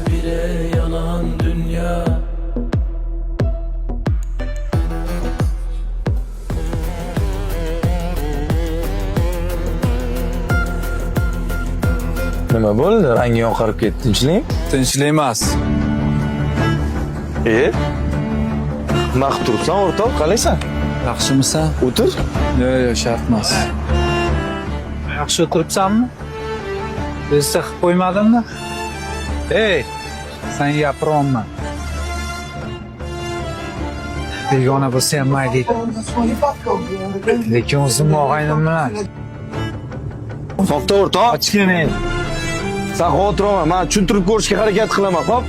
bire yalan dünya. Nima bo'ldi? Rangi oqarib ketdi, tinchlik? Tinchlik emas. Nima qilib turibsan, o'rtoq? Qalaysan? Yaxshimisan? O'tir. Yo'q, shart emas. Yaxshi o'tiribsanmi? Bizda qilib qo'ymadimmi? Ey, sen gapiryapman. Begona bo'lsa ham mayli. Lekin o'zim og'aynim bilan. To'xta, o'rtoq. Ochgina. Sen xotiroma, men tushuntirib ko'rishga harakat qilaman, xo'p?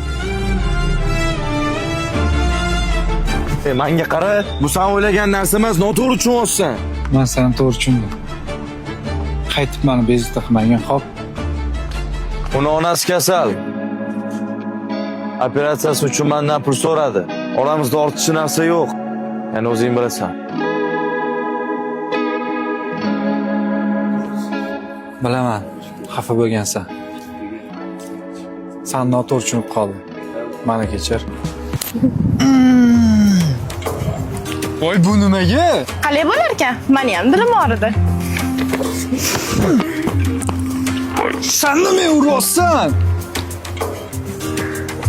Menga qara, bu sen o'ylagan narsa emas, noto'g'ri tushunyapsan. Men seni to'g'ri tushundim. Qaytib meni bezovta qilmagin, xo'p? Uni onasi kasal. Operatsiyasi uchun mendan pul so'radi. Oramizda ortiqcha narsa yo'q. Ya'ni o'zing bilasan. Bilaman, xafa bo'lgansan. Sen noto'g'ri tushunib qolding. Meni kechir. Voy, bu nimaga? Qalay bo'lar ekan? Meni ham dilim og'ridi. Sen nima uryapsan?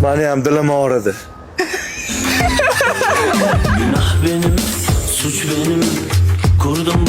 Meni ham dilim og'ridi. Günah benim, suç benim. Kurdum